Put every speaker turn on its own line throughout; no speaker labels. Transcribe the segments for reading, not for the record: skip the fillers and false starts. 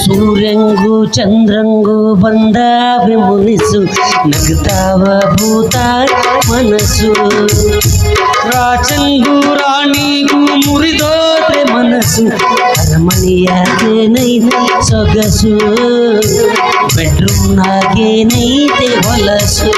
ಸೂರ್ಯಂಗೂ ಚಂದ್ರಂಗೂ ಬಂದಾವೆ ಮುನಿಸು ನಗ್ತಾವ ಭೂತ ಮನಸ್ಸು ರಾಜಂಗೂ ರಾಣಿಗೂ ಮುರಿದೋದ್ರೆ ಮನಸ್ಸು ಅರಮನೆಯಾಗೇನೈತೆ ಸೊಗಸು ಬೆಡ್ರೂಮ್ನಾಗೇನೈತೆ ಹೊಲಸು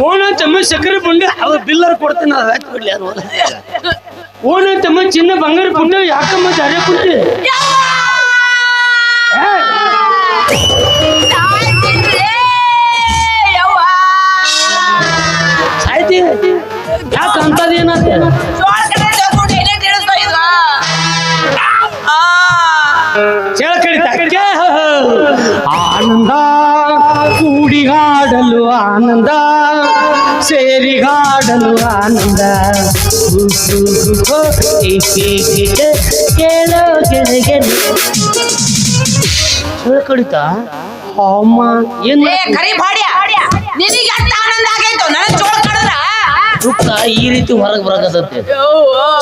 ಓಣ ತಮ್ಮ ಸಕ್ಕರೆ ಪುಂಡೆ ಅವ ಬಿಲ್ಲರ್ ಕೊಡ್ತೇನೆ ಅದು ಹಾಕಿ ಬಿಡ್ಲಿ ಅದು ಓಣ ತಮ್ಮ ಚಿನ್ನ ಬಂಗಾರ ಪುಂಡೆ ಯಾಕಮ್ಮ ಜಾರಿ ಕೊಡ್ತಿ ಸಾಯ್ತಿ ಯಾಕೆ ಅಂತದೇನಂತೆ ಚೇಳ ಕಡಿತ ಆನಂದ ಕೂಡಿಗಾಡಲು ಆನಂದ ಸೇರಿಗಾಡಲು ಆನಂದ ಕೇಳೋ ಗೆಳೆಗೆ ಚೇಳ ಕಡಿತ ಅಮ್ಮ ಏನು
ಕರಿ ಭಾಡ್ಯ ನಿನಗೆ ಅಷ್ಟ ಆನಂದ ಆಗೈತು ನನಗೆ ಚೋಳ ಕಡದ್ರ
ದುಃಖ ಈ ರೀತಿ ಹೊರಗೆ ಬರಕತ್ತೈತೆ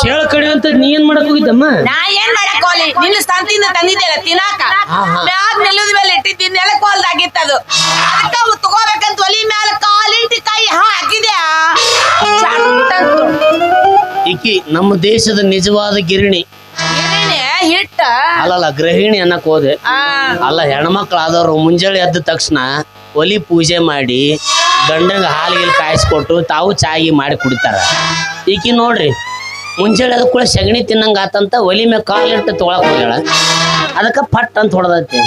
ಚೇಳ ಕಡಿ ಅಂತ ನೀ ಏನ್ ಮಾಡಕ್ ಹೋಗಿದ್ದಮ್ಮ
ನಾ ಏನ್ ಮಾಡಕ್ ಹೋಗ್ಲಿ ನಿನ್ನ ಸಂತಿಂದ ತಂದಿದ್ದೆಲ್ಲ ತಿನ್ನಾಕ ಮ್ಯಾಗ ನೆಲದ ಮೇಲೆ ಇಟ್ಟಿದ್ದೀನಿ ನೆಲಕ್ಕೆ ಹೊಲ್ದಾಗಿತ್ತದು ಅದಕ್ಕ ತಗೋಬೇಕಂತ ಒಲಿ ಮ್ಯಾಲ ಕಾಲಿಟ್ಟು ಕೈ ಹಾಕಿದ್ಯಾ
ಈಕಿ ನಮ್ಮ ದೇಶದ ನಿಜವಾದ ಗಿರಣಿ
ಹಿಟ್ಟ
ಅಲ್ಲಲ್ಲ ಗೃಹಿಣಿ ಅನ್ನಕ್ ಹೋದೆ ಅಲ್ಲ ಹೆಣ್ಮಕ್ಳು ಆದವ್ರು ಮುಂಜಾನೆ ಎದ್ದ ತಕ್ಷಣ ಒಲಿ ಪೂಜೆ ಮಾಡಿ ಗಂಡಂಗ ಹಾಲಿಗೆ ಕಾಯಿಸ್ಕೊಟ್ಟು ತಾವು ಚಾಯಿ ಮಾಡಿ ಕುಡಿತಾರ ಈಕಿ ನೋಡ್ರಿ ಮುಂಜಾನೆ ಅದ ಕೂಡ ಸಗಣಿ ತಿನ್ನಂಗ ಆತಂತ ಒಲಿ ಮ್ಯಾಗ ಕಾಲಿಟ್ಟು ತೊಗೊಳಕ್ ಹೋಗ್ಯಾಳ ಅದಕ್ಕ ಪಟ್ ಅಂತ ಹೊಡೆದೈತಿ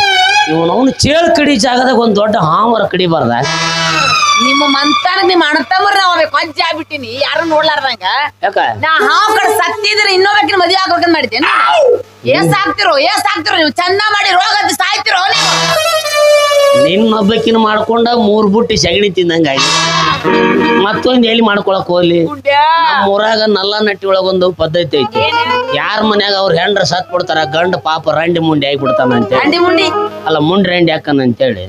ಇವನು ಚೇಳ ಕಡಿ ಜಾಗದಾಗ ಒಂದ್ ದೊಡ್ಡ ಹಾವರ ಕಡಿಬಾರ್ದ
ನಿಮ್ಮ ಮಂತಾನ ನಿಮ್ ಅಣ್ಣತಮ್ಮರ್ ನಾವ್ ಕೊಂಚ ಆಗ್ಬಿಟ್ಟಿನಿ ಯಾರು ನೋಡ್ಲಾರ್ದಂಗ
ಯಾಕ
ನಾ ಹಾವ್ ಕಡೆ ಸತ್ತಿದ್ರೆ ಇನ್ನೊಬ್ಬಕಿನ ಮದುವೆ ಆಗ್ಬೇಕಂತ ಮಾಡಿದ್ದೇನೆ ಏಸ್ ಆಗ್ತಿರೋ ನೀವು ಚಂದ ಮಾಡಿ ರೋಗ ಸಾಯ್ತಿರೋ ನೀವು
ನಿನ್ನೊಬ್ಬಕಿನ ಮಾಡ್ಕೊಂಡ 3 ಬುಟ್ಟಿ ಸಗಣಿ ತಿಂದಂಗ ಆಗಿ ಮತ್ತೊಂದ್ ಎಲ್ಲಿ ಮಾಡ್ಕೊಳಕ್ ಹೋಗ್ಲಿ ಊರಾಗ ನಲ್ಲ ನಟ್ಟಿ ಒಳಗೊಂದು ಪದ್ಧತಿ ಐತಿ ಯಾರ ಮನ್ಯಾಗ ಅವ್ರ ಹೆಂಡ್ರ ಸತ್ ಬಿಡ್ತಾರ ಗಂಡ ಪಾಪ ರಂಡಿ ಮುಂಡಿ ಆಗಿ ಬಿಡ್ತಾನ ಅಂತೇಳಿ ಅಲ್ಲ ಮುಂಡ್ ರಂಡಿ ಹಾಕನ ಅಂತೇಳಿ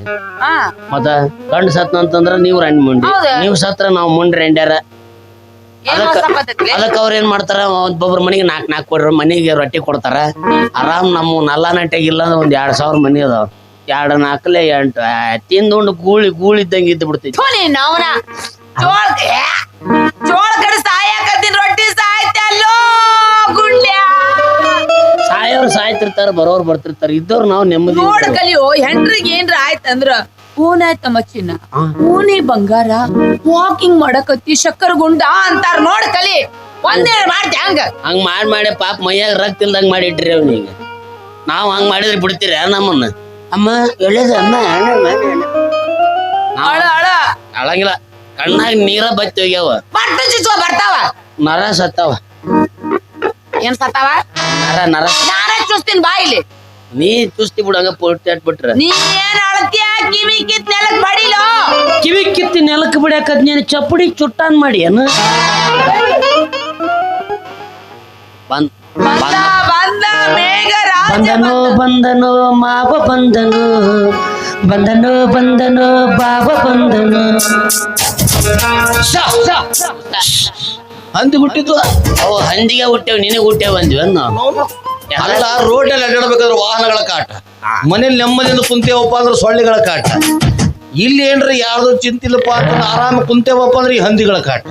ಮತ್ತ ಗಂಡ ಸತ್ನಂತಂದ್ರ ನೀವ್ ರಂಡಿ ಮುಂಡಿ ನೀವ್ ಸತ್ರ ನಾವ್ ಮುಂಡ್ ರಂಡ್ಯಾರ ಅದಕ್ಕ ಅವ್ರ ಏನ್ ಮಾಡ್ತಾರ ಒಬ್ಬೊಬ್ರ ಮನಿಗೆ 4 ಕೊಡ್ರ ಮನಿಗೆ ರೊಟ್ಟಿ ಕೊಡ್ತಾರ ಆರಾಮ್ ನಮ್ಮ ನಲ್ಲ ನಟ್ಟಾಗ ಇಲ್ಲ ಒಂದ್ 2,000 ಮನಿ ಅದಾವ 2 4 8 ತಿಂದುಂಡು ಗೂಳಿ ಇದ್ದಂಗ ಇದ್ದು ಬಿಡ್ತೈತಿ
ಚೋಳ ಕಡೆ ಸಾಯಕತ್ತೀನಿ ರೊಟ್ಟಿ ಸಾಯ್ತಲ್ಲೋ ಗುಂಡ್ಯ
ಸಾಯೋರು ಸಾಯ್ತಿರ್ತಾರ ಬರೋರು ಬರ್ತಿರ್ತಾರ ಇದ್ದವ್ರು ನಾವು ನೆಮ್ಮದಿ
ನೋಡ್ ಕಲಿಯೋ ಹೆಂಡ್ರಿಗೆ ಏನ್ರ ಆಯ್ತಂದ್ರ ಹೂನಾಯ್ತಮ್ಮ ಚಿನ್ನ ಹೂನಿ ಬಂಗಾರ ವಾಕಿಂಗ್ ಮಾಡಕತ್ತಿ ಶಕ್ಕರ್ ಗುಂಡ ಅಂತಾರ ನೋಡ್ ಕಲಿ ಒಂದೇಳ ಮಾಡ್ತಿ ಹಂಗ್
ಮಾಡಿ ಪಾಪ ಮೈಯಾಗ ರಕ್ತ ಇಲ್ದಂಗ ಮಾಡಿಟ್ರಿ ಅವ್ನಿಗೆ ನಾವ್ ಹಂಗ್ ಮಾಡಿದ್ರೆ ಬಿಡ್ತೀರ ನಮ್ಮನ್ನ ಅಮ್ಮ ಒಳ್ಳೇದು ಅಮ್ಮ ಅಳಂಗಿಲ್ಲ ಕಣ್ಣಾಗ ನೀರ ಬತ್ತಿ ಹೋಗ್ಯಾವ
ಬರ್ತಾವ
ನರ ಸತ್ತಾವ
ಏನ್ ಸತ್ತಾವ
ನರ
ನಾನೇ ಚುಸ್ತೀನಿ ಬಾಯಿಲಿ
ನೀ ಚುಸ್ತಿ ಬಿಡಂಗ ಪೊಟ್ಟಾಟ್ ಬಿಟ್ರ
ನೀ ಏನ್ ಅಳತ್ಯ ಕಿವಿ ಕಿತ್ ನೆಲಕ್ ಬಡಿಲೋ
ಕಿವಿ ಕಿತ್ತಿ ನೆಲಕ್ ಬಿಡಕದ್ ನೀನು ಚಪ್ಪಡಿ ಚುಟ್ಟಾನ್ ಮಾಡಿ ಏನು ಬಂದನೋ ಮಾವ ಬಂದನೋ ಬಾವ ಬಂದನು ಹಂದಿ ಹುಟ್ಟಿದ್ವು ಅವು ಹಂದಿಗೆ ಹುಟ್ಟೇವ್ ನಿನಗೆ ಹುಟ್ಟೇವ್ ಅಂದ್ವಿ
ಅಲ್ಲ ರೋಡಲ್ಲಿ ಅಡ್ಡಾಡ್ಬೇಕಾದ್ರೆ ವಾಹನಗಳ ಕಾಟ ಮನೇಲಿ ನೆಮ್ಮದಿಯಿಂದ ಕುಂತೇವಪ್ಪ ಅಂದ್ರೆ ಸೊಳ್ಳೆಗಳ ಕಾಟ ಇಲ್ಲಿ ಏನ್ರಿ ಯಾರ್ದು ಚಿಂತಿಲ್ಲಪ್ಪ ಅಂತ ಆರಾಮ ಕುಂತೇವಪ್ಪ ಅಂದ್ರೆ ಈ ಹಂದಿಗಳ ಕಾಟ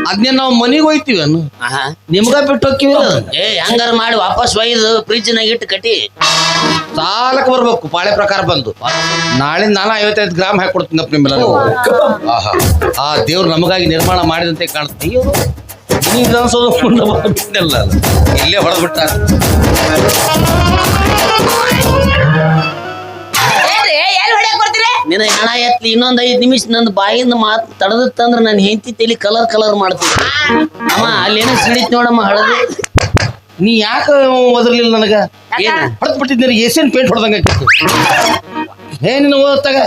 ಅದನ್ನೇ ನಾವು ಮನೆಗೆ ಹೋಯ್ತಿವಿ ಅನ್ನು ನಿಮ್ಗ ಬಿಟ್ಟು ಹೋಗ್ತೀವಿ
ಹೆಂಗಾರ ಮಾಡಿ ವಾಪಸ್ ಒಯ್ದು ಫ್ರಿಜ್ನಾಗ ಇಟ್ಟು ಕಟ್ಟಿ
ಸಾಲಕ್ಕೆ ಬರ್ಬೇಕು ಪಾಳೆ ಪ್ರಕಾರ ಬಂದು ನಾಳೆ ನಾನು 55 ಗ್ರಾಮ್ ಹಾಕೊಡ್ತೀನಪ್ಪ ನಿಮ್ಮೆಲ್ಲ ಆ ದೇವ್ರು ನಮಗಾಗಿ ನಿರ್ಮಾಣ ಮಾಡಿದಂತೆ ಕಾಣುತ್ತೆ ನೀವ್ ಅನ್ಸೋದು ಮುಂದೆ ಬಂದಿಲ್ಲ ಇಲ್ಲೇ ಹೊಡೆದ್ಬಿಟ್ಟ.
ಏನ್ರಿ ಎಲ್ಲಿ ಹೊಡ್ಯಾಕ್ ಬರ್ತೀರಿ?
ನಿನ್ನ ಹೆಣ ಎತ್ಲಿ ಇನ್ನೊಂದ್ 5 ನಿಮಿಷ ನಂದು ಬಾಯಿಂದ ಮಾತು ತಡದತ್ತಂದ್ರ ನಾನು ಹೆಂಡತಿ ತಲಿ ಕಲರ್ ಮಾಡ್ತೀನಿ. ಅಮ್ಮ ಅಲ್ಲೇನೋ ಸಿಡಿತ್ ನೋಡಮ್ಮ ಹಳದು.
ನೀ ಯಾಕ ಒದರ್ಲಿಲ್ಲ ನನಗ?
ಏನ
ಹೊಡೆದ್ ಬಿಟ್ಟಿದ್ದೀರಿ ಏಸಿಯನ್ ಪೇಂಟ್ ಹೊಡೆದಂಗ ಆಕಿತ್ತು. ನಿನ್ನ ಓದತ್ತಾಗ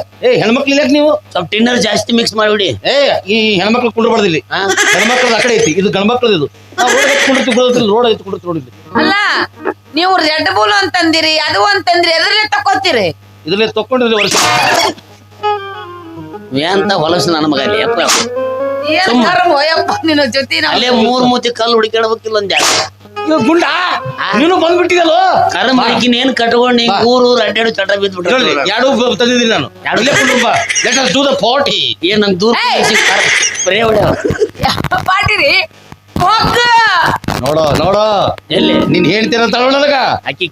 ಹೆಣ್ಮಕ್ಳು ಇಲ್ಲಾಕ ನೀವು
ಸ್ವಲ್ಪ ಟಿನ್ನರ್ ಜಾಸ್ತಿ ಮಿಕ್ಸ್ ಮಾಡಿಬಿಡಿ.
ಈ ಹೆಣ್ಮಕ್ಳು ಕುಂಡ್ರಬಾರ್ದಿಲ್ಲಿ. ಹೆಣ್ಮಕ್ಳದ ಆ ಕಡೆ ಐತಿ, ಇದು ಗಂಡ್ಮಕ್ಳದ. ಇದು ರೋಡ್ ಐತಿ ಕುಡಿರ್ತಿ.
ಅಲ್ಲ ನೀವು ರೆಡ್ ಬುಲ್ ಅಂತಂದಿರಿ, ಅದು ಅಂತಂದ್ರಿ, ಎದ್ರಲ್ಲೇ ತಕೋತೀರಿ?
ಇದ್ರಲ್ಲೇ ತಕೊಂಡಿದ್ರಿ ವರ್ಷ.
ಅಂತ ಹೊಲಸು ನನ್ನ ಮಗ ಅಲ್ಲಿ ಅಪ್ಪ.
ಏನ್ ಕರ್ಮ ಹೋಯಪ್ಪ ನಿನ್ನ ಜೊತೆ
ಅಲ್ಲೇ 3 ಮೂತಿ ಕಲ್ಲು ಹುಡುಕಾಡ್ಬೇಕಿಲ್ಲ ಒಂದ್ ಜಾಗ.
ಗುಂಡ ನೀನು ಬಂದ್ಬಿಟ್ಟಿದಲ್ಲೋ
ಕರ್ಮ ಹುಡುಕಿನ ಏನ್ ಕಟ್ಕೊಂಡು ಹಿಂಗ್ ಊರು ಅಡ್ಡಾಡು ಚಟ ಬಿದ್ಬಿಟ್ರೆ
ಎರಡು ತಂದಿದ್ದೀನಿ ನಾನು. Let us do the party.
ಏನ್ ನಂಗೆ ದೂರ ಬರೇ ಹೊಡ್ಯಾವ
ಪಾಟಿರಿ
ನೋಡೋ
ಎಲ್ಲಿ
ನೀನ್ ಹೇಳ್ತೀರಂತ ನನಗ
ಅಕ್ಕಿ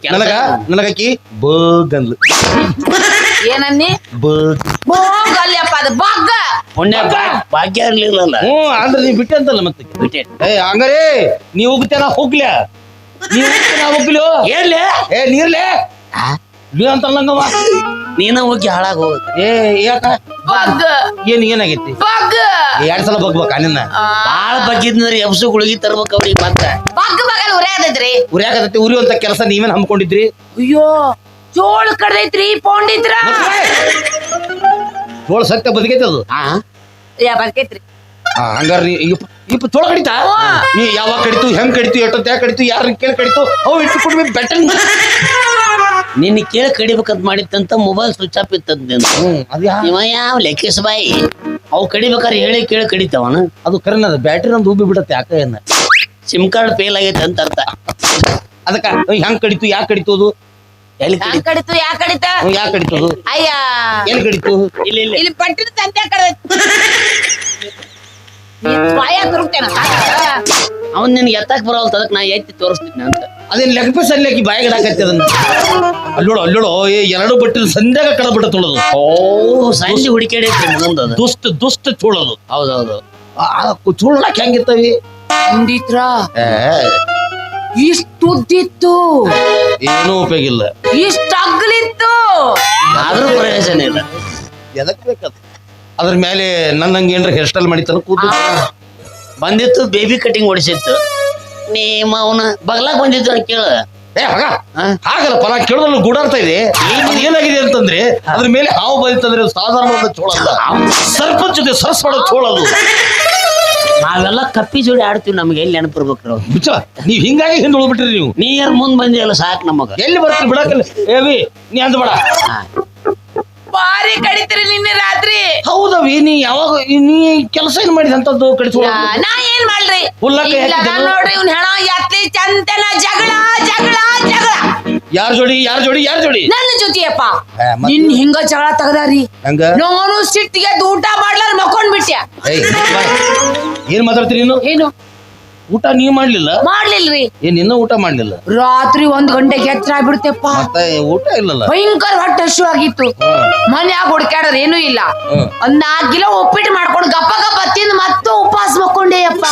ನನಗಾಕಿ ಬಗ್ಗಂದ್ಲು.
ಏನನ್ನಿ?
ಬಗ್
ಅಲ್ಲಪ್ಪ ಅದು ಬಗ್ಗ
ಪುಣ್ಯ ಭಾಗ್ಯ ಇರ್ಲಿಲ್ಲಲ್ಲ.
ಅಂದ್ರೆ ನೀವ್ ಬಿಟ್ಟೆ ಅಂತಲ್ಲ ಮತ್ತೆ.
ಬಿಟ್ಟೆ
ಹಂಗಾರೆ ನೀವ್ ಹೋಗ್ತೇನ ಹೋಗ್ಲ ನೀವ್ ಹೋಗ್ಲಿ
ಏನ್ಲೇ
ನೀರ್ಲೆ ನೀ ಅಂತಲ್ಲಂಗವ
ನೀನ ಹೋಗಿ ಹಾಳಾಗ ಹೋಗ.
ಯಾಕ
ಬಗ್ಗ
ಏನಾಗೈತಿ?
ಬಗ್ಗ
2 ಸಲ ಬಗ್ಬೇಕ ನಿನ್ನ
ಬಾಳ ಬಗ್ಗಿದ್ನರಿ ಎಬ್ಸು ಗುಳಿಗಿ ತರ್ಬೇಕ ಅವ್ರಿಗೆ ಮತ್ತೆ.
ಬಗ್ಗ ಬಗಲ್ ಉರಿಯಾದೈತ್ರಿ.
ಉರಿಯಾಕತೈತಿ. ಉರಿಯುವಂತ ಕೆಲಸ ನೀವೇನ್ ಹಮ್ಮಿಕೊಂಡಿದ್ರಿ?
ಅಯ್ಯೋ ಜೋಳ ಕಡ್ದೈತ್ರಿ ಪೌಂಡಿದ್ರ.
ಜೋಳ ಸತ್ಯ ಬದುಕೈತಿ ಅದು.
ಬದುಕೈತ್ರಿ.
ಹಂಗಾರ ಇಪ್ಪ ಜೋಳ ಕಡಿತಾ? ನೀ ಯಾವಾಗ ಕಡಿತು, ಹೆಂಗ್ ಕಡಿತು, ಎಷ್ಟೊತ್ತ ಯಾಕೆ ಕಡಿತು, ಯಾರನ್ನ ಕೇಳಿ ಕಡಿತು, ಅವು ಇಟ್ಟು ಕೊಡ್ಬೇಕು ಬೆಟ್ಟ.
ನಿನ್ನ ಕೇಳಿ ಕಡಿಬೇಕಂತ ಮಾಡಿತ್ತಂತ ಮೊಬೈಲ್ ಸ್ವಿಚ್ ಆಫ್ ಇತ್ತದ. ಇವ ಯಾವ ಲೆಕ್ಕಸ್ ಬಾಯಿ ಅವು ಕಡಿಬೇಕಾದ್ರೆ ಹೇಳಿ ಕೇಳಿ ಕಡಿತಾವನ.
ಅದು ಕರೆನ ಬ್ಯಾಟ್ರಿ ನಮ್ದು ಉಬ್ಬಿ ಬಿಡತ್ತೆ. ಯಾಕ ಏನ
ಸಿಮ್ ಕಾರ್ಡ್ ಫೇಲ್ ಆಗೈತೆ ಅಂತ ಅರ್ಥ.
ಅದಕ್ಕ ಹೆಂಗ್ ಕಡಿತು, ಯಾಕೆ ಕಡಿತು, ಅದು
ಎಲ್ಲಿ
ಕಡಿತು ಯಾಕೆ ಕಡಿತ?
ಯಾಕೆ ಕಡಿತು, ಅದು
ಅಯ್ಯ
ಎಲ್ಲಿ ಕಡಿತು?
ಇಲ್ಲಿ ಪಟ್ಟಿನ ತಂದೆ ಕಡ್ದೈತಿ. ಬಾಯ ತುರುಕ್ತೇನ
ಅವನ್ ನಿನ್ಗೆ ಎತ್ತಾಕ್ ಬರೋಲ್ ಅದಕ್ಕೆ ನಾ ಎತ್ತಿ ತೋರಿಸ್ತಿದ್ನ ಅಂತ.
ಅದೇನ್ ಲೆಗ್ ಪೀಸ್ ಅಲ್ಲಿ ಹಾಕಿ ಬಾಯಿಗೆ ಹಾಕತ್ತೆ ಅದನ್ನ. ಅಲ್ಲೋಳು 2 ಬಟ್ಟಿನ ಸಂಧ್ಯಾಗ ಕಡಬಿಟ್ಟ ತೊಳೋದು.
ಸಂಜೆ ಹುಡುಕಾಡೈತ್ರಿ ಮುಂದದ
ದುಷ್ಟ ಚೋಳೋದು.
ಹೌದೌದು.
ಚೋಳಕ್ ಹೆಂಗಿರ್ತಾವಿ?
ಹಿಂದಿತ್ರ ಇಷ್ಟು ಉದ್ದಿತ್ತು,
ಏನೂ ಉಪಯೋಗ ಇಲ್ಲ.
ಇಷ್ಟ ಅಗ್ಲಿತ್ತು,
ಆದ್ರೂ ಪ್ರಯೋಜನ ಇಲ್ಲ.
ಎದಕ್ ಬೇಕದು? ಅದ್ರ ಮೇಲೆ ನನ್ನಂಗೆ ಏನ್ರ ಹೇರ್ ಸ್ಟೈಲ್ ಮಾಡಿತಾನ ಕೂತು
ಬಂದಿತ್ತು. ಬೇಬಿ ಕಟಿಂಗ್ ಹೊಡಿಸಿತ್ತು. ನಿಮ್ಮ ಅವನ ಬಗ್ಲಾಕ್ ಬಂದಿತ್ತು ಅಂತ ಕೇಳ.
ಹಾಗಲ್ಲಪ್ಪ, ನಾ ಕೇಳೋದ್ರಲ್ಲಿ ಗೂಡಾರ್ಥ ಇದೆ. ಏನಾಗಿದೆ ಅಂತಂದ್ರೆ ಅದ್ರ ಮೇಲೆ ಹಾವು ಬಂದಿತ್ತಂದ್ರೆ ಸಾಧಾರಣವಾದ ಚೋಳ ಅಲ್ಲ, ಸರ್ಪದ ಜೊತೆ ಸರ್ಸ್ ಮಾಡೋ ಚೋಳ ಅದು.
ನಾವೆಲ್ಲ ಕಪ್ಪಿ ಜೋಡಿ ಆಡ್ತೀವಿ, ನಮ್ಗೆ ಎಲ್ಲಿ ನೆನಪಿರ್ಬೇಕ್ರಿ.
ಬಿಚ್ಚ ನೀವ್ ಹಿಂಗಾಗಿ ಹಿಂದೆ ಉಳ್ಬಿಟ್ರಿ ನೀವು.
ನೀ ಯಾರು ಮುಂದ್ ಬಂದಿಯಲ್ಲ ಸಾಕು ನಮಗ.
ಎಲ್ಲಿ ಬರ್ತೀರಿ ಬಿಡಕಲ್ಲ. ಏವಿ ನೀ ಅಂದ ಬೇಡ.
ಬಾರಿ ಕಡಿತೀರಿ ನಿನ್ನೆ ರಾತ್ರಿ.
ಹೌದವಿ, ನೀ ಯಾವಾಗ ನೀ ಕೆಲಸ ಏನ್ ಮಾಡಿದ ಅಂತದ್ದು ಕಡಿಸೋ?
ನಾ ಏನ್ ಮಾಡ್ರಿ?
ಹುಲ್ಲಕ್ಕ
ನೋಡ್ರಿ ಇವ್ನ ಹೆಣ ಎತ್ಲಿ ಚಂತನ ಜಗಳ ಜಗಳ ಜಗಳ.
ಯಾರ ಜೋಡಿ?
ನನ್ನ ಜೊತೆಯಪ್ಪ. ನಿನ್ ಹಿಂಗ ಜಗಳ ತಗದಾರಿ. ನಾನು ಸಿಟ್ಟಿಗೆ ಊಟ ಮಾಡ್ಲಾರ ಮಕ್ಕೊಂಡ್ ಬಿಟ್ಟೆ.
ಏನ್ ಮಾತಾಡ್ತೀರಿ ನೀನು?
ಏನು
ಊಟ ನೀ ಮಾಡ್ಲಿಲ್ಲ?
ಮಾಡ್ಲಿಲ್ರಿ.
ನಿನ್ನ ಊಟ ಮಾಡ್ಲಿಲ್ಲ?
ರಾತ್ರಿ 1 ಗಂಟೆಗೆ ಎಚ್ಚರ ಆಗ್ಬಿಡ್ತೆಪ್ಪ.
ಊಟ ಇಲ್ಲಲ್ಲ?
ಭಯಂಕರ ಹೊಟ್ಟೆ ಹಸು ಆಗಿತ್ತು. ಮನ್ಯಾಗ ಹುಡ್ಕ್ಯಾಡ್ರ ಏನೂ ಇಲ್ಲ. 4 ಕಿಲೋ ಉಪ್ಪಿಟ್ಟು ಮಾಡ್ಕೊಂಡು ಗಪ್ಪ ಗಪ್ಪ ತಿಂದು ಮತ್ತೆ ಉಪವಾಸ ಮಕ್ಕೊಂಡೆಯಪ್ಪ.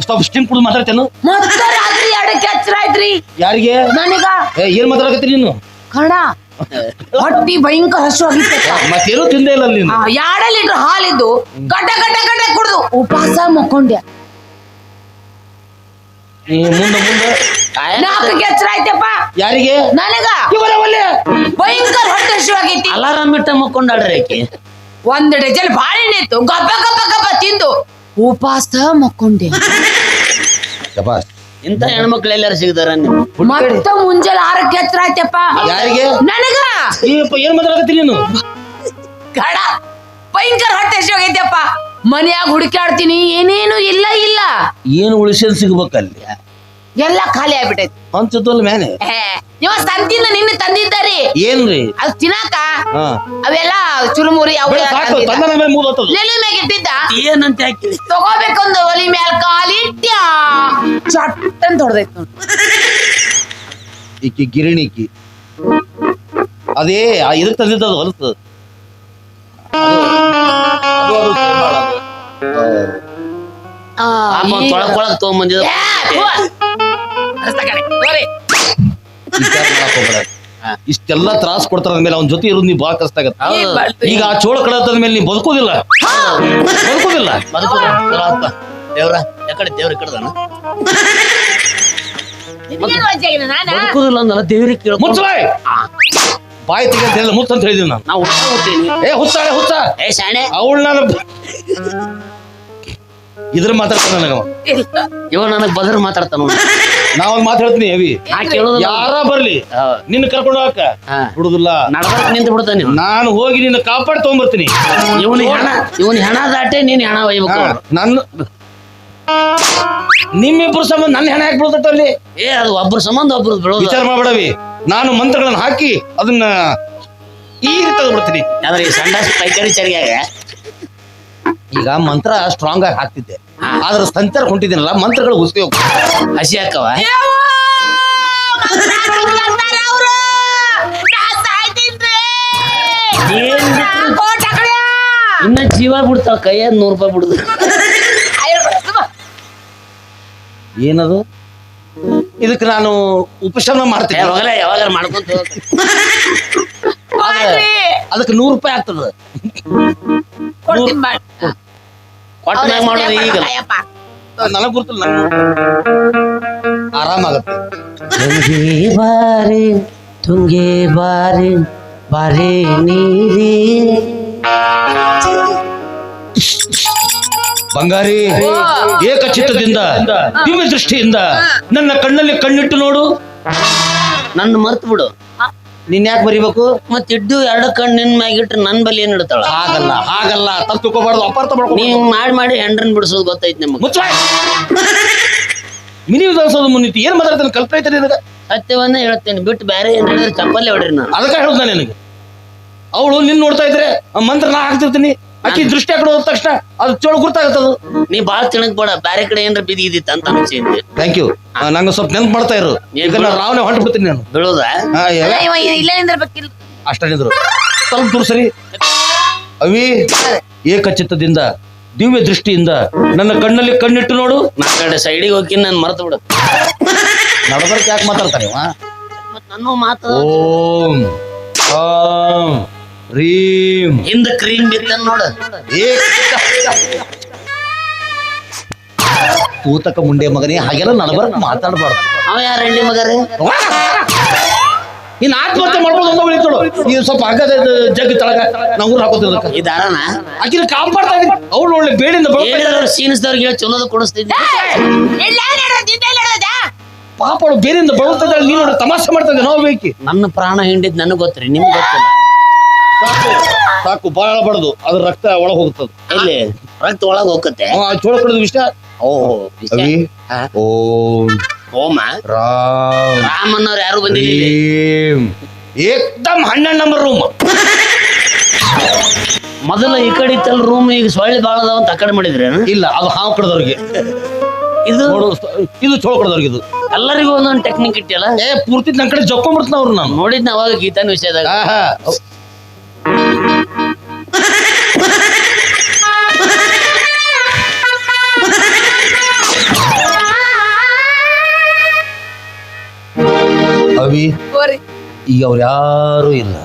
ಸ್ವಲ್ಪ ಸ್ಟಿಂಗ್ ಕುಡಿದು ಮಾತಾಡ್ತೇನು?
ಮತ್ತೆ ರಾತ್ರಿ 2ಕ್ಕೆ ಎಚ್ಚರ ಆಯ್ತ್ರಿ.
ಯಾರಿಗೆ?
ನನಗ.
ಏನ್ ಮಾತಾಡಕತ್ತೀರಿ ನೀನು?
ಕಣ ಹೊಟ್ಟಿ ಭಯಂಕರ ಹಸು ಆಗಿತ್ತ.
ಮತ್ತೇನು ತಿಂದೇ ಇಲ್ಲ ನೀನು?
2 ಲೀಟರ್ ಹಾಲಿದ್ದು ಗಡ್ಡ ಗಡ್ಡ ಗಡ್ಡ ಕುಡ್ದು ಉಪವಾಸ ಮಕ್ಕೊಂಡೆ.
ಮುಂದೆ
4ಕ್ಕೆ ಎಚ್ಚರ ಆಯ್ತಪ್ಪ.
ಯಾರಿಗೆ?
ನನಗ. ಭಯಂಕರ ಹೊಟ್ಟೆ ಹಸು ಆಗೈತಿ.
ಅಲಾರಾಮ್ ಇಟ್ಟ ಮಕ್ಕೊಂಡಾಡ್ರಿ ಆಕಿ.
1 ಡಜನ್ ಬಾಳೆಹಣ್ಣು ಇತ್ತು, ಗಪ್ಪ ಗಪ್ಪ ಗಪ್ಪ ತಿಂದು ಉಪವಾಸ ಮಕ್ಕೊಂಡೆ.
ಇಂತ ಹೆಣ್ಮಕ್ಳು ಎಲ್ಲಾರು ಸಿಗ್ತಾರ ನೀವು?
ಮತ್ತ ಮುಂಜಾನೆ 6ಕ್ಕೆ ಎಚ್ಚರ ಆಯ್ತಪ್ಪ.
ಯಾರಿಗೆ?
ನನಗ.
ಏನ್ ಮಾತಾಡಕತ್ತೀರಿ ನೀನು?
ಗಡ ಭಯಂಕರ ಹೊಟ್ಟೆ ಹಸು ಆಗೈತಪ್ಪ. ಮನ್ಯಾಗ ಹುಡುಕಾಡ್ತೀನಿ, ಏನೇನು ಇಲ್ಲ.
ಏನು ಉಳಿಸಲ್ ಸಿಗ್ಬೇಕಲ್ಲಿ?
ಎಲ್ಲ ಖಾಲಿ ಆಗ್ಬಿಟ್ಟೈತಿ.
ಅನ್ಸುತ್ತಲ್ಲ ಮ್ಯಾನೆ.
ಇವ ಸಂತಿನ ನಿನ್ನ ತಂದಿದ್ದಾರಿ.
ಏನ್ರಿ?
ಅದು ತಿನ್ನಾಕ ಅವೆಲ್ಲ ಚುರುಮುರಿ ನೆಲ ಮ್ಯಾಗ ಇಟ್ಟಿದ್ದ.
ಏನಂತ ಹಾಕಿ
ತಗೋಬೇಕೊಂದು ಒಲಿ ಮ್ಯಾಲ ಕಾಲಿಟ್ಟ ಚಟ್ ಅಂತ ಹೊಡೆದೈತಿ ನೋಡಿ.
ಈಕಿ ಗಿರಣಿಕಿ ಅದೇ ಇದಕ್ ತಂದಿದ್ದದು ಹೊಲಸು. ಅದು same ಬಾಳ ಅದು.
ತೊಳಕೊಳಕ್ ತಗೊಂಬಂದಿದ
ವಿಚಾರ ಮಾಡಕ್ ಹೋಗ್ಬೇಡ. ಇಷ್ಟೆಲ್ಲ ತ್ರಾಸ ಕೊಡ್ತಾರ ಅಂದ್ಮೇಲೆ ಅವನ ಜೊತೆ ಇರೋದು ನೀ ಬಾಳ ಕಷ್ಟ ಆಗತ್ತ. ಈಗ ಆ ಚೋಳ ಕಡತದ ಮೇಲೆ ನೀ ಬದುಕೋದಿಲ್ಲ.
ದೇವ್ರ ಯಾಕಡೆ ದೇವ್ರ ಕಡ್ದಾನ ಬದುಕುದಿಲ್ಲ ಅಂದಲ್ಲ ದೇವ್ರಿಗೆ ಕೇಳ
ಮುಚ್ಚಲಾಯ್ ಬಾಯಿ ತೆಗಿ ಅಂತ ಹೇಳಿಲ್ಲ, ಮುಚ್ಚ ಅಂತ ಹೇಳಿದೀನಿ ನಾನು.
ನಾವು ಹುಟ್ಟಿ
ಏ ಹುಚ್ಚಾಳೆ ಹುಚ್ಚ
ಏ ಶಾಣೆ
ಅವಳು ನಾನು ಇದ್ರ ಮಾತಾಡ್ತಾನೆ ನನಗವ.
ಇವ ನನಗ್ ಬದ್ರ ಮಾತಾಡ್ತಾನ
ನಾವೊಂದ್ ಮಾತು ಹೇಳ್ತೀನಿ ಹೆವಿ,
ನಾ ಕೇಳೋದು
ಯಾರ ಬರ್ಲಿ ನಿನ್ನ ಕರ್ಕೊಂಡು ಹೋಗಕ್ಕ ಬಿಡುದಿಲ್ಲ.
ನಡ್ಬರ್ಕ್ ನಿಂತು ಬಿಡ್ತಾನೆ ನೀವು.
ನಾನು ಹೋಗಿ ನಿನ್ನ ಕಾಪಾಡಿ ತಗೊಂಡ್ಬರ್ತೀನಿ.
ಇವನ್ ಹೆಣ ದಾಟೆ ನೀನ್ ಹೆಣ ಒಯ್ಬೇಕು.
ನನ್ನ ನಿಮ್ಮಿಬ್ರು ಸಂಬಂಧ ನನ್ನ ಹೆಣ ಹಾಕಿ ಬಿಡುತ್ತ ಅಲ್ಲಿ.
ಏ ಅದು ಒಬ್ರು ಸಂಬಂಧ ಒಬ್ರು ಬಿಡೋದು.
ವಿಚಾರ ಮಾಡ್ಬೇಡವಿ. ನಾನು ಮಂತ್ರಗಳನ್ನ ಹಾಕಿ ಅದನ್ನ ಈ ರೀತಿ ತಗೊಂಡ್ಬಿಡ್ತೀನಿ.
ಆದ್ರೆ ಈ ಸಂಡಾಸ್ ಪೈಕಾರಿ ಚರಿಗಾಗ
ಈಗ ಮಂತ್ರ ಸ್ಟ್ರಾಂಗ್ ಆಗಿ ಹಾಕ್ತಿದ್ದೆ, ಆದ್ರೆ ಸಂಚಾರ ಹೊಂಟಿದ್ದೀನಲ್ಲ ಮಂತ್ರಗಳು ಹುಸಿ ಹೋಗ್ತವೆ.
ಹಸಿ ಹಾಕವ ಇನ್ನ ಜೀವ ಬಿಡ್ತಾವ ಕೈಯಾಗ 100 ರೂಪಾಯಿ ಬಿಡುದು.
ಏನದು? ಇದಕ್ಕೆ ನಾನು ಉಪಶಮನ ಮಾಡ್ತೇನೆ.
ಯಾವಾಗ ಮಾಡ್ಕೊಂತ
ಅದಕ್ಕೆ 100 ರೂಪಾಯಿ ಆಗ್ತದ.
ಕೊಟ್ಟ ಮ್ಯಾಗ ಮಾಡೋದು ಈಗ
ನನಗ್ ಗೊತ್ತಿಲ್ಲ, ಆರಾಮಾಗತ್ತೆ.
ತುಂಗೆ ಬಾರಿ ತುಂಗೆ ಬಾರಿ ಬಾರಿ ನೀರಿ
ಬಂಗಾರಿ, ಏಕಚಿತ್ತದಿಂದ ದಿವ್ಯ ದೃಷ್ಟಿಯಿಂದ ನನ್ನ ಕಣ್ಣಲ್ಲಿ ಕಣ್ಣಿಟ್ಟು ನೋಡು.
ನನ್ನ ಮರ್ತು ಬಿಡು.
ನೀನ್ ಯಾಕೆ ಬರಿಬೇಕು?
ಮತ್ ಇದ್ದು 2 ಕಣ್ಣು ನಿನ್ ಮ್ಯಾಗಿಟ್ರೆ ನನ್ ಬಲಿ ಏನ್ ಇಡ್ತಾಳ?
ಹಾಗಲ್ಲ ತಪ್ಪು ತಿಳ್ಕೊಬಾರ್ದು, ಅಪಾರ್ಥ ಮಾಡ್ಕೊ.
ನೀವ್ ಮಾಡಿ ಹೆಂಡ್ರನ್ ಬಿಡಿಸೋದು ಗೊತ್ತೈತಿ ನಿಮ್ಗೆ.
ಮುಚ್ಚ ಮಿನಿ ವಿಧಾನಸೌಧ ಮುನ್ನಿತಿ ಏನ್ ಮಾತಾಡ್ತಾನೆ ಕಲ್ಪನೆ ಐತೆ ನಿನಗ?
ಸತ್ಯವನ್ನೇ ಹೇಳ್ತೇನೆ ಬಿಟ್ಟು ಬೇರೆ ಏನ್ ಹೇಳಿದ್ರೆ ಚಪ್ಪಲ್ಲೇ ಹೊಡ್ರಿ ನಾನು.
ಅದಕ್ಕೆ ಹೇಳುದ ನಿನಗೆ. ಅವಳು ನಿನ್ ನೋಡ್ತಾ ಇದ್ರೆ ಆ ಮಂತ್ರ ನಾ ಹಾಕ್ತಿರ್ತೀನಿ, ಆಕಿ ದೃಷ್ಟಿ ಆ ಕಡೆ ಹೋದ ತಕ್ಷಣ ಅದು ಚೋಳ ಗುರ್ತಾಗತ್ತದು.
ನೀ ಬಾಳ ತಿಣಕ್ ಬೇಡ, ಬೇರೆ ಕಡೆ ಏನ್ರ ಬಿದ್ದಿದ್ದಿತ್ತ ಅಂತ ಅನ್ಸಿದ್ದೆ.
Thank you. ನಂಗೆ ಸ್ವಲ್ಪ ನೆನ್ಪು ಮಾಡ್ತಾ ಇರು. ಈಗ ನಾನು ರಾವಣೆ ಹೊಂಟು ಬಿಡ್ತೀನಿ ನಾನು.
ಬೀಳೋದ
ಇಲ್ಲ ನಿಂದಿರ್ಬೇಕಿಲ್ಲ.
ಅಷ್ಟಿದ್ರು ಸ್ವಲ್ಪ ದೂರ ಸರಿ. ಅವಿ, ಏಕಚಿತ್ತದಿಂದ ದಿವ್ಯ ದೃಷ್ಟಿಯಿಂದ ನನ್ನ ಕಣ್ಣಲ್ಲಿ ಕಣ್ಣಿಟ್ಟು ನೋಡು.
ನಾ ಕಡೆ ಸೈಡಿಗೆ ಹೋಗಿ ನಾನು ಮರ್ತು ಬಿಡು.
ನಡಬರ್ಕ್ ಯಾಕೆ ಮಾತಾಡ್ತಾನೆ
ನನ್ನ ಮಾತು
ಓಂ ಓಂ ರೀಂ
ಹಿಂದ ಕ್ರೀಮ್ ಬಿತ್ತನ್ ನೋಡು.
ತೂತಕ ಮುಂಡೆ ಮಗನೇ, ಹಾಗೆಲ್ಲ ನಡಬರ್ಕ್ ಮಾತಾಡಬಾರ್ದು.
ಅವ ಯಾರ ಹೆಂಡಿ ಮಗರೇ?
ನೀನ್ ಆತ್ಮಹತ್ಯೆ ಮಾಡ್ಬೋದು ಅಂತ ಉಳಿತೋಳು. ನೀವು ಸ್ವಲ್ಪ ಆಗದ ಜಗ್ ತಳಗ ನಾವು ಊರ್ ಹಾಕೋತಿದ್ದಕ್ಕ
ಈ ದಾರನ
ಆಕಿನ ಕಾಪಾಡ್ತಾ ಇದೀನಿ. ಅವ್ಳು ಒಳ್ಳೆ ಬೇಡಿಂದ
ಸೀನಿಸ್ದವ್ರಿಗೆ ಹೇಳಿ ಚಲೋದು ಕೊಡಿಸ್ತಿದ್ದೆ.
ಪಾಪ ಅವಳು ಬೇರೆಯಿಂದ ಬಳುತ್ತಾ ಇದ್ದಾಳೆ, ನೀನು ನೋಡಿ ತಮಾಷೆ ಮಾಡ್ತಾ ಇದ್ದೆ. ನಾವು ಬೇಕಿ
ನನ್ನ ಪ್ರಾಣ ಹಿಂಡಿದ್ ನನಗ್ ಗೊತ್ತ್ರಿ, ನಿಮ್ಗೆ ಗೊತ್ತಿಲ್ಲ.
ಸಾಕು ಬಾಳ ಬಡದು, ಅದ್ರ ರಕ್ತ ಒಳಗ್ ಹೋಗ್ತದ.
ಇಲ್ಲಿ ರಕ್ತ ಒಳಗ್ ಹೋಗತ್ತೆ.
ಚೋಳ ಕಡದ ವಿಷಯ. ಅವಿ, ಓಂ
ಓಮ
ರಾಮ್
ರಾಮನ್ನವ್ರು ಯಾರು ಬಂದಿಲ್ಲ.
ಏಕ್ದಮ್ 12 ನಂಬರ್ ರೂಮ್.
ಮೊದಲ ಈ ಕಡೆ ಇತ್ತಲ್ಲ ರೂಮ್, ಈಗ ಸೊಳ್ಳೆ ಬಾಳ ಅದಾವ ಅಂತ ಆ ಕಡೆ ಮಾಡಿದ್ರಿ.
ಇಲ್ಲ, ಅದು ಹಾವು ಕಡದವ್ರಿಗೆ.
ಇದು
ಇದು ಚೋಳ ಕಡದವ್ರಿಗೆ. ಇದು
ಎಲ್ಲರಿಗೂ ಒಂದೊಂದು ಟೆಕ್ನಿಕ್ ಇಟ್ಟಿಲ್ಲ.
ಪೂರ್ತಿ ನನ್ನ ಕಡೆ ಜಕ್ಕೊಂಡ್ಬಿಡ್ತಾನ ಅವ್ರು. ನಾನು
ನೋಡಿದ್ನ ಅವಾಗ ಗೀತಾನ ವಿಷಯದಾಗ.
ಅವಿ, ಈಗ ಅವ್ರು ಯಾರು ಇಲ್ಲ,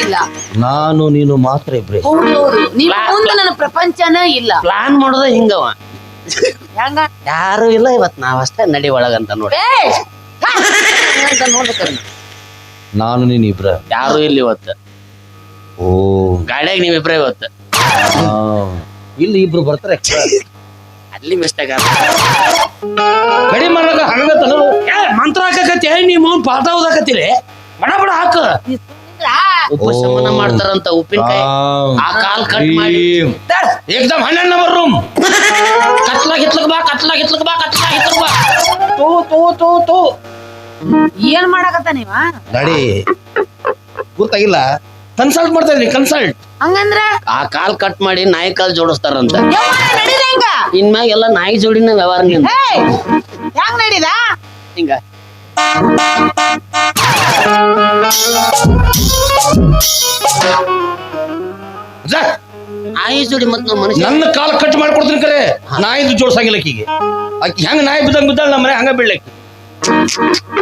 ಇಲ್ಲ.
ನಾನು ನೀನು ಮಾತ್ರ ಇಬ್ರೆ.
ನಿಮ್ಮ ಮುಂದೆ ನನ್ನ ಪ್ರಪಂಚನ ಇಲ್ಲ.
ಪ್ಲಾನ್ ಮಾಡೋದ ಹಿಂಗವ.
ಹೆಂಗ?
ಯಾರು ಇಲ್ಲ, ಇವತ್ ನಾವಷ್ಟೇ ನಡಿ ಒಳಗಂತ ನೋಡಿ.
ನಾನು ನೀನು ಇಬ್ರ.
ಯಾರು ಇಲ್ಲ ಇವತ್ತು.
ಓ
ಗಾಡಿಯಾಗ ನೀವಿಬ್ರೇ ಇವತ್ತು.
ಇಲ್ಲಿ ಇಬ್ರು ಬರ್ತಾರೆ.
ಅಲ್ಲಿ ಮಿಸ್ಟೇಕ್
ಕಡಿಮೆ ಮಾಡ್ಲಾಕ ಹಂಗ
ಮಂತ್ರ ಹಾಕಕತ್ತಿ, ನೀವು ಪಾಠ ಓದಾಕತ್ತೀರಿ. ಬಡ ಬಡ ಹಾಕ. ಉಪಶಮನ ಮಾಡ್ತಾರಂತ ಉಪ್ಪಿನಕಾಯಿ. ಆ ಕಾಲ್ ಕಟ್ ಮಾಡಿ
ಏಕ್ದಮ್ 12 ನಂಬರ್ ರೂಮ್.
ಕತ್ಲಾಗ ಹಿತ್ಲಕ್ ಬಾ, ಕತ್ಲಾಗ ಹಿತ್ಲಕ್ ಬಾ, ಕತ್ಲಾಗ ಹಿತ್ಲಕ್ ಬಾ.
ತೋ ತೋ ತೋ ತೋ
ಏನ್ ಮಾಡಕತ್ತ ನೀವ?
ನಡಿ, ಗೊತ್ತಾಗಿಲ್ಲ. ಕನ್ಸಲ್ಟ್ ಮಾಡ್ತಾ ಇದೀನಿ, ಕನ್ಸಲ್ಟ್.
ಹಂಗಂದ್ರ
ಆ ಕಾಲ್ ಕಟ್ ಮಾಡಿ ನಾಯಿ ಕಾಲ್ ಜೋಡಿಸ್ತಾರಂತ.
ನಡಿದಂಗ
ಇನ್ಮ್ಯಾಗ ಎಲ್ಲ ನಾಯಿ ಜೋಡಿನ ವ್ಯವಹಾರ. ನಿಂದ
ಹೆಂಗ್ ನಡಿದ
ಹಿಂಗ ನಾಯಿ ಜೋಡಿ ಮತ್ ನಾವು ಮನುಷ್ಯ
ನನ್ನ ಕಾಲ ಕಟ್ ಮಾಡ್ಕೊಡ್ತೀನಿ ಕರೆ ನಾಯಿದು ಜೋಡ್ಸಂಗಿಲ್ಲ ಆಕಿಗೆ. ಆಕಿ ಹೆಂಗ ನಾಯಿ ಬಿದ್ದಂಗ ಬಿದ್ದಾಳ ನಮ್ಮ ಮನೆ ಹಂಗ ಬೀಳ್ಲಕ್ಕಿ.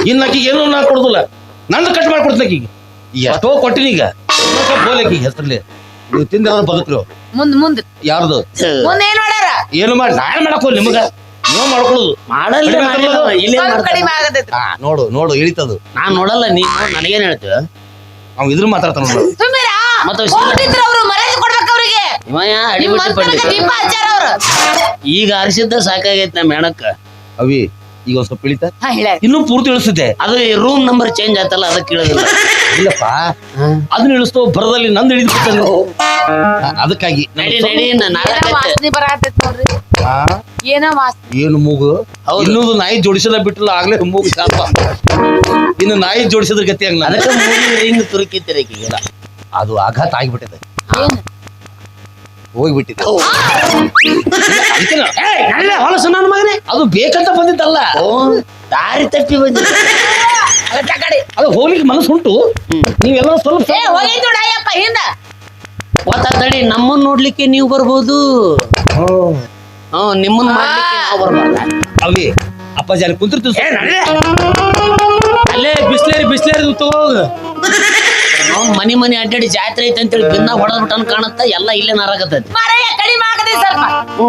ಇನ್ನು ಆಕಿಗೆ ಏನೂ ನಾ ಕೊಡುದಿಲ್ಲ, ನಂದು ಕಟ್ ಮಾಡ್ಕೊಡ್ತೀನಿ ಆಕಿಗೆ. ಎಷ್ಟೋ ಕೊಟ್ಟಿನಿ ಈಗ ಬೋಲಕ್ಕಿ ಹೆಸರಲ್ಲಿ ನೀವು ತಿಂದ ಬದುಕ್ರು.
ಮುಂದ್
ಯಾರ್ದು
ಮುಂದ್ ಏನ್ ಮಾಡ್ಯಾರ?
ಏನು ಮಾಡಿ ನಾಳೆ ಮಾಡಕ್ ಹೋಗಿ ನಿಮಗ ನೀವು ಮಾಡ್ಕೊಳ್ಳೋದು
ಮಾಡಲ್ಲ ಇಲ್ಲೇ
ಸ್ವಲ್ಪ
ಮಾಡ್ತಾರ.
ಕಡಿಮೆ ಆಗತೈತಿ.
ನೋಡು ಇಳಿತದು.
ನಾನ್ ನೋಡಲ್ಲ, ನೀ ನನಗೇನ್ ಹೇಳ್ತೀವ?
ಅವ್ ಇದ್ರ ಮಾತಾಡ್ತಾನ
ಸುಮ್ಮೀರ
ಮತ್ತೆ
ಅವ್ರು ಮರ್ಯಾದೆ ಕೊಡ್ಬೇಕು ಅವ್ರಿಗೆ.
ಇವ ಅಡಿಬಿಟ್ಟು ಪಂಡಿತ
ದೀಪ ಹಚ್ಚಾರ ಅವ್ರು.
ಈಗ ಅರಿಸಿದ್ದ ಸಾಕಾಗೈತಿ ನಮ್ಮ ಹೆಣಕ್ಕ.
ಅವಿ ಈಗ ಒಂದ್ ಸ್ವಲ್ಪ ಇಳಿತ
ಹಾ ಹೇಳ್ಯಾರ.
ಇನ್ನೂ ಪೂರ್ತಿ ಇಳಿಸುತ್ತೆ.
ಅದು ರೂಮ್ ನಂಬರ್ ಚೇಂಜ್ ಆತಲ್ಲ, ಅದಕ್ಕೆ ಇಳಿದಿಲ್ಲ.
ಇಲ್ಲಪ್ಪ ಅದನ್ನ ಇಳಿಸ್ತೋ ಬರದಲ್ಲಿ ನಂದು ಹಿಡಿದು ಅದಕ್ಕಾಗಿ
ನಡಿ
ಏನೋ ವಾಸನೆ ಬರಾತೈತಿ ನೋಡ್ರಿ. ಏನೋ ವಾಸನೆ.
ಏನು ಮೂಗು
ಹೌದು.
ಇನ್ನೊಂದು ನಾಯಿ ಜೋಡಿಸಲ ಬಿಟ್ಟಿಲ್ಲ ಆಗ್ಲೇ ಮೂಗು ಶಾಪ. ಇನ್ನು ನಾಯಿ ಜೋಡಿಸಿದ್ರ ಗತಿ ಹಂಗ
ಅದಕ್ಕೆ ಮೂಗಿ ರಿಂಗ್ ತುರುಕಿತ್ತೀರಿ ಈಗೆಲ್ಲ.
ಅದು ಆಘಾತ ಆಗಿಬಿಟ್ಟಿದೆ,
ಏನು?
ಹೋಗ್ಬಿಟ್ಟಿದೆ.
ಹೊಲಸು ನನ್ನ ಮಗನೇ.
ಅದು ಬೇಕಂತ ಬಂದಿದ್ದಲ್ಲ,
ಓ ದಾರಿ ತಪ್ಪಿ ಬಂದಿದ್ದ.
ಅಲ್ಲ ಕಡೆ
ಅದು ಹೋಗ್ಲಿಕ್ಕೆ ಮನಸ್ಸು ಉಂಟು. ನೀವೆಲ್ಲ ಸ್ವಲ್ಪ
ಏ ಹೋಗೈತಿ ನೋಡ ಅಯ್ಯಪ್ಪ ಹಿಂದ.
ಗೊತ್ತಾತಡಿ, ನಮ್ಮನ್ನ ನೋಡ್ಲಿಕ್ಕೆ ನೀವು ಬರ್ಬೋದು. ನಿಮ್ಮನ್ನ ಮಾಡ್ಲಿಕ್ಕೆ ನಾವು ಬರ್ಬಾರ್ದ?
ಅವಿ ಅಪ್ಪಾಜಿ ಅಲ್ಲಿ ಕುಂತಿರ್ತೀವಿ.
ಅಲ್ಲೇ ಬಿಸ್ಲೇರಿ ತಗೋಗ. ನಾವು ಮನಿ ಅಡ್ಡಾಡಿ ಜಾತ್ರೆ ಐತೆ ಅಂತೇಳಿ ಬಿನ್ನ ಹೊಡೆದ್ಬಿಟ್ಟನ್ ಕಾಣತ್ತ. ಎಲ್ಲ ಇಲ್ಲೇ ನಾರಾಗತ್ತೈತಿ.
ಮಾರಯ್ಯ ಕಡಿಮೆ ಆಗತೈತಿ ಸ್ವಲ್ಪ.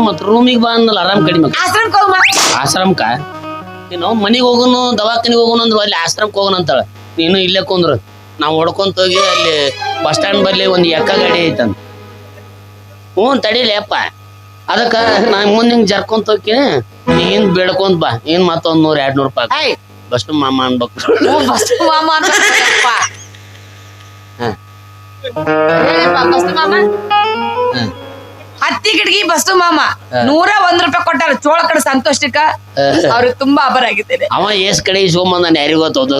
ಮತ್ ರೂಮಿಗೆ ಬಾ ಅಂದಲ್ಲ, ಆರಾಮ್ ಕಡಿಮೆ.
ಆಶ್ರಮಕ್ಕೆ ಹೋಗ್ ಮಾರ.
ಆಶ್ರಮಕ್ಕ ನೀನು ಮನಿಗೆ ಹೋಗೋನು ದವಾಖಾನಿಗೆ ಹೋಗೋನು ಅಂದ್ರು ಅಲ್ಲಿ ಆಶ್ರಮಕ್ಕೆ ಹೋಗೋಣ ಅಂತಾಳ. ನೀನು ಇಲ್ಲೇ ಕುಂದ್ರು, ನಾವು ಹೊಡ್ಕೊಂತ ಹೋಗಿ ಅಲ್ಲಿ ಬಸ್ ಸ್ಟ್ಯಾಂಡ್ ಬಲ್ಲಿ ಒಂದು ಎಕ್ಕ ಗಾಡಿ ಐತಂತ. ತಡೀಲಿ ಅಪ್ಪ. ಅದಕ್ಕ ನಾ ಮುಂದೆ ಹಿಂಗ್ ಜರ್ಕೊಂತ ಹೋಗಿ ಹಿಂದ್ ಬೇಡ್ಕೊಂತ ಬಾ. ಏನ್ ಮತ್ತೊಂದ್ 100-200 ರೂಪಾಯಿ
ಏಯ್
ಬಸ್ ಮಾಮ ಅನ್ಬೇಕು.
ಬಸ್ತು ಮಾಮ ಅನ್ಬೇಕಪ್ಪ. ಹೇಳಪ್ಪ ಬಸ್ತು ಮಾಮ. ಹತ್ತಿ ಗಿಡಗಿ ಬಸ್ತು ಮಾಮ 101 ರೂಪಾಯಿ ಕೊಟ್ಟಾರ ಚೋಳ ಕಡೆ ಸಂತೋಷಕ್ಕ. ಅವ್ರಿಗೆ ತುಂಬಾ ಆಭಾರ ಆಗಿದ್ದೇನೆ.
ಅವ ಏಸ್ ಕಡೆ ಸೋಮಂದ ಯಾರಿಗೂ ಗೊತ್ತೋದು.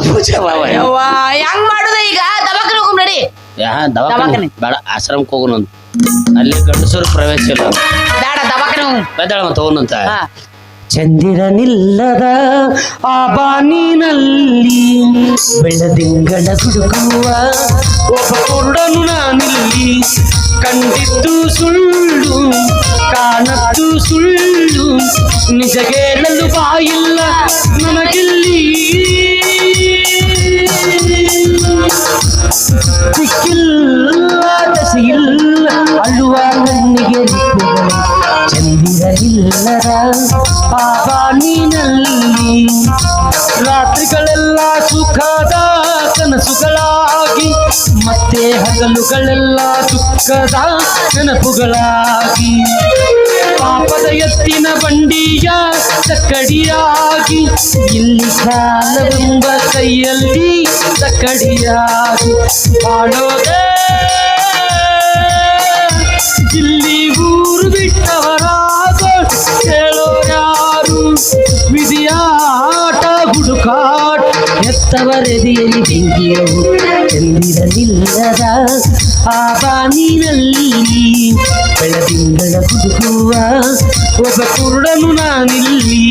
ಯವ್ವಾ ಹೆಂಗ್ ಮಾಡುದ ಈಗ? ದವಾಖಾನೆ ಹೋಗ್ ನಡಿ.
ದವಾಖಾನೆ ಬೇಡ, ಆಶ್ರಮಕ್ಕೆ ಹೋಗೋಣ. ಅಲ್ಲಿ ಗಂಡಸರು ಪ್ರವೇಶ ಇಲ್ಲ.
ಬೇಡ ದವಾಖಾನೆ ಹೋಗ್.
ಬೆದ್ದಾಳ ಮತ್ತ ಹೋಗೋಣಂತ.
ಹಾ.
ಚಂದಿರನಿಲ್ಲದ ಆ ಬಾನಿನಲ್ಲಿ ಬೆಳದಿಂಗಳ ಹುಡುಕುವ ಒಬ್ಬ ಕುರುಡನು ನಾನಿಲ್ಲಿ. ಕಂಡಿದ್ದು ಸುಳ್ಳು ಕಾಣದ್ದು ಸುಳ್ಳು, ನಿಜ ಕೇಳಲು ಬಾಯಿಲ್ಲ ನನಗಿಲ್ಲಿ. ಸಿಕ್ಕಿಲ್ಲ ದಸೆಯಿಲ್ಲ ಅಳುವ ಕಣ್ಣಿಗೆ ಚಂದಿರನಿಲ್ಲದ ಆ ಬಾನಿನಲ್ಲಿ. ರಾತ್ರಿಗಳೆಲ್ಲ ಸುಖದ ಕನಸುಗಳಾಗಿ, ಮತ್ತೆ ಹಗಲುಗಳೆಲ್ಲ ದುಃಖದ ನೆನಪುಗಳಾಗಿ. ಪಾಪದ ಎತ್ತಿನ ಬಂಡಿಯ ಚಕ್ಕಡಿಯಾಗಿ, ಇಲ್ಲಿ ಕಾಲವೆಂಬ ಕೈಯಲ್ಲಿ ಚಕ್ಕಡಿಯಾಗಿ ಬಾಳೋದೆ. ಇಲ್ಲಿ ಊರು ಬಿಟ್ಟವರಾಗೋ ಕೇಳೋ ಯಾರು? ವಿಧಿಯಾಟ ಹುಡುಕಾಟ ಎತ್ತವರೆದಿಯಲಿ ಬೆಂಕಿಯವು. ಚಂದಿರನಿಲ್ಲದ ಆ ಬಾನಿನಲ್ಲಿ ಬೆಳದಿಂಗಳ ಹುಡುಕುವ ಒಬ್ಬ ಕುರುಡನು ನಾನಿಲ್ಲಿ.